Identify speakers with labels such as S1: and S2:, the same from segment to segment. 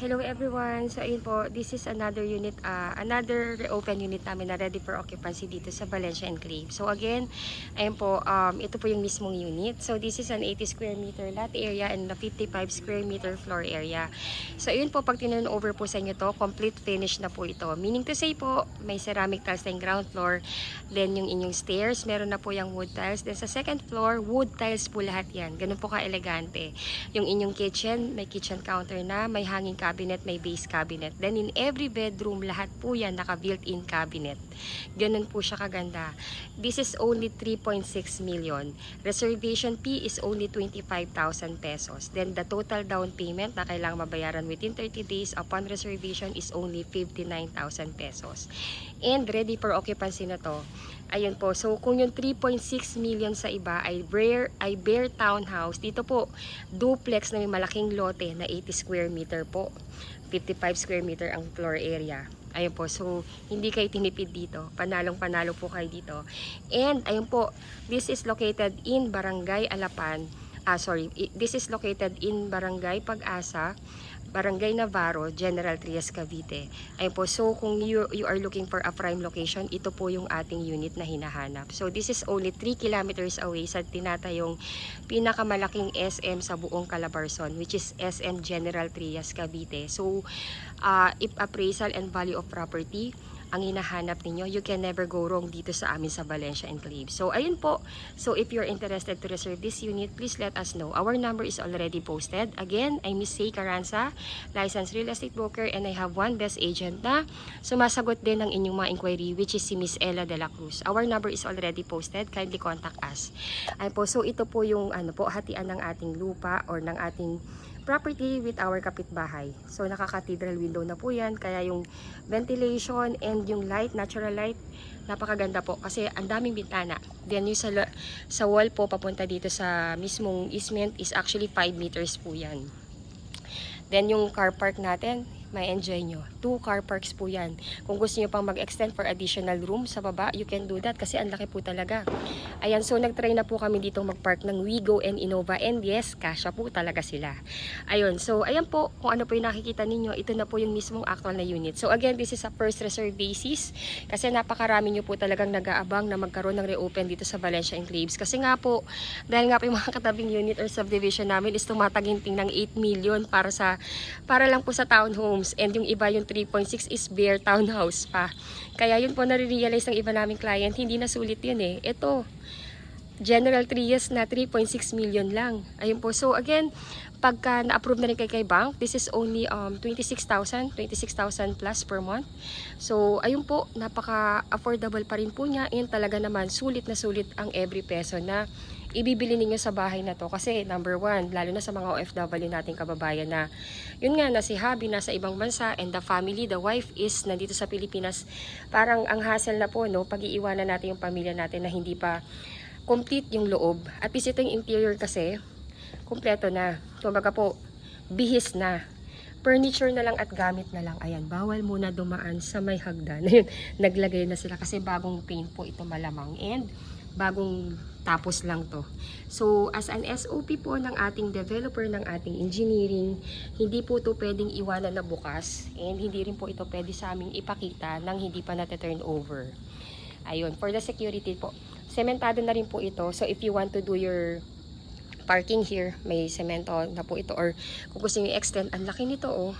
S1: Hello everyone. So ayun po, this is another unit, another open unit namin na ready for occupancy dito sa Valencia Enclave. So again, ayun po, ito po yung mismong unit. So this is an 80 square meter lot area and a 55 square meter floor area. So ayun po, pag tinurn over po sa inyo to, complete finish na po ito. Meaning to say po, may ceramic tiles na yung ground floor, then yung inyong stairs, meron na po yung wood tiles. Then sa second floor, wood tiles po lahat yan. Ganun po ka-elegante. Yung inyong kitchen, may kitchen counter na, may hanging cabinet, may base cabinet. Then in every bedroom, lahat po yan naka built-in cabinet. Ganun po siya kaganda. This is only 3.6 million. Reservation fee is only 25,000 pesos. Then the total down payment na kailangang mabayaran within 30 days upon reservation is only 59,000 pesos. And ready for occupancy na to. Ayun po. So kung yung 3.6 million sa iba ay bare townhouse, dito po duplex na may malaking lote na 80 square meter po. 55 square meter ang floor area. Ayun po. So hindi kayo tinipid dito. Panalong-panalo po kayo dito. And ayun po, this is located in Barangay Alapan. This is located in Barangay Pag-asa, Barangay Navarro, General Trias, Cavite. Ayun po, so kung you are looking for a prime location, ito po yung ating unit na hinahanap. So this is only 3 kilometers away sa tinatayong pinakamalaking SM sa buong Calabarzon, which is SM General Trias, Cavite. So if appraisal and value of property ang hinahanap ninyo, you can never go wrong dito sa amin sa Valencia Enclave. So ayun po, so if you're interested to reserve this unit, please let us know. Our number is already posted. Again, I'm Miss Say Caranza, licensed real estate broker, and I have one best agent na sumasagot din ng inyong mga inquiry, which is si Miss Ella de la Cruz. Our number is already posted. Kindly contact us. Ayun po, so ito po yung hatian ng ating lupa or ng ating property with our kapitbahay. So naka-cathedral window na po yan, kaya yung ventilation and yung light, natural light, napakaganda po kasi ang daming bintana. Then yung sa wall po papunta dito sa mismong easement is actually 5 meters po yan. Then yung car park natin, may enjoy nyo. 2 car parks po yan. Kung gusto nyo pang mag-extend for additional room sa baba, you can do that kasi ang laki po talaga. Ayan, so nag-try na po kami dito mag-park ng Wigo and Innova, and yes, kasya po talaga sila. Ayun, so ayan po, kung ano po yung nakikita ninyo, ito na po yung mismong actual na unit. So again, this is a first reserve basis kasi napakarami nyo po talagang nag-aabang na magkaroon ng reopen dito sa Valencia Enclaves. Kasi nga po, dahil nga po yung mga katabing unit or subdivision namin is tumataginting ng 8 million para lang po sa townhomes. And yung iba, yung 3.6 is bare townhouse pa. Kaya yun po nare-realize ng iba naming client, hindi na sulit yun eh. Ito, General Trias na 3.6 million lang. Ayun po. So again, pagka na-approve na rin kay bank, this is only 26,000 plus per month. So ayun po, napaka-affordable pa rin po niya, and talaga naman sulit na sulit ang every peso na ibibili ninyo sa bahay na to. Kasi number one, lalo na sa mga OFW nating kababayan na yun nga, na si hubby nasa ibang bansa and the family, the wife is nandito sa Pilipinas, parang ang hassle na po, no, pag-iiwanan natin yung pamilya natin na hindi pa complete yung loob. At least ito yung interior kasi kumpleto na. Kumbaga po, bihis na. Furniture na lang at gamit na lang. Ayan, bawal muna dumaan sa may hagdan. Ayun, naglagay na sila kasi bagong paint po ito malamang. And bagong tapos lang to. So as an SOP po ng ating developer, ng ating engineering, hindi po ito pwedeng iwanan na bukas, and hindi rin po ito pwede sa aming ipakita nang hindi pa natin turn over. Ayun, for the security po, sementado na rin po ito. So if you want to do your parking here, may semento na po ito, or kung gusto niyo i-extend, ang laki nito oh.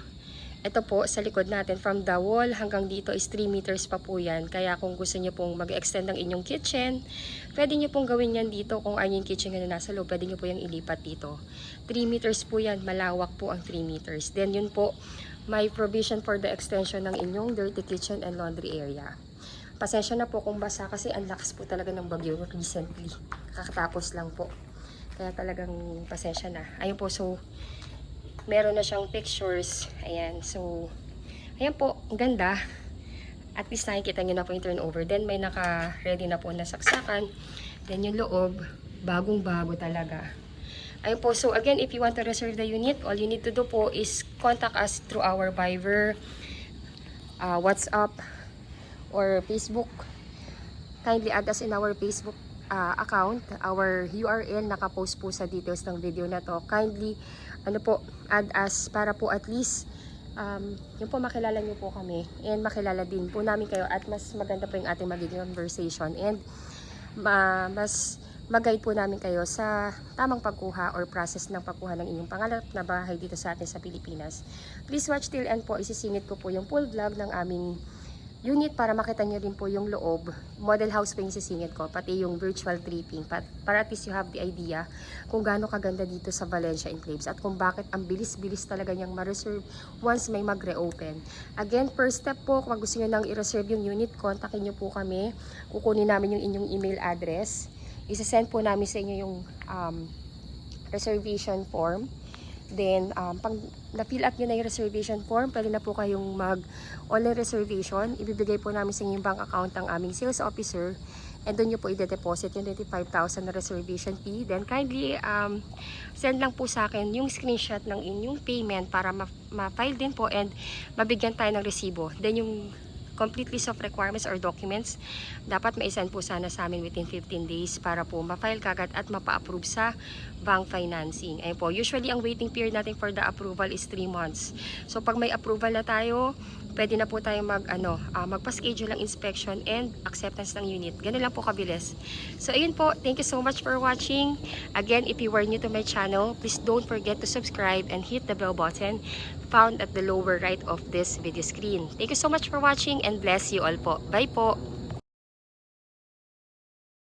S1: Ito po, sa likod natin, from the wall hanggang dito is 3 meters pa po yan. Kaya kung gusto nyo pong mag-extend ng inyong kitchen, pwede nyo pong gawin yan dito. Kung ayun yung kitchen na nasa loob, pwede nyo po yung ilipat dito. 3 meters po yan, malawak po ang 3 meters. Then yun po, may provision for the extension ng inyong dirty kitchen and laundry area. Pasensya na po kung basa kasi ang lakas po talaga ng bagyo recently. Kakatapos lang po. Kaya talagang pasensya na. Ayun po, so meron na siyang pictures. Ayan. So, ayan po. Ang ganda. At least nakikita nyo na po yung turnover. Then, may naka-ready na po na saksakan. Then, yung loob, bagong-bago talaga. Ayun po. So, again, if you want to reserve the unit, all you need to do po is contact us through our Viber, WhatsApp, or Facebook. Kindly add us in our Facebook account. Our URL nakapost po sa details ng video na to. Kindly add us para po at least yung po makilala niyo po kami and makilala din po namin kayo at mas maganda po yung ating magiging conversation and mas mag-guide po namin kayo sa tamang pagkuha or process ng pagkuha ng inyong pangarap na bahay dito sa atin sa Pilipinas. Please watch till end po, isisingit ko po yung full vlog ng aming unit para makita nyo rin po yung loob. Model house po yung sisingit ko, pati yung virtual tripping. Para at least you have the idea kung gaano kaganda dito sa Valencia Enclaves at kung bakit ang bilis-bilis talaga niyang ma-reserve once may mag-reopen. Again, first step po, kung gusto nyo nang i-reserve yung unit, kontakin nyo po kami. Kukunin namin yung inyong email address. Isa-send po namin sa inyo yung reservation form. Then, pag na-fill up nyo na yung reservation form, pwede na po kayong mag-online reservation. Ibibigay po namin sa inyo yung bank account ng aming sales officer. And doon nyo po i-deposit yung 25,000 na reservation fee. Then, kindly send lang po sa akin yung screenshot ng inyong payment para ma-file din po and mabigyan tayo ng resibo. Then, yung complete list of requirements or documents, dapat ma-send po sana sa amin within 15 days para po ma-file kagad at mapa-approve sa bank financing. Ayun po, usually ang waiting period natin for the approval is 3 months. So pag may approval na tayo, pwede na po tayo magpa-schedule ng inspection and acceptance ng unit. Ganun lang po kabilis. So ayun po, thank you so much for watching. Again, if you were new to my channel, please don't forget to subscribe and hit the bell button found at the lower right of this video screen. Thank you so much for watching and bless you all po. Bye po!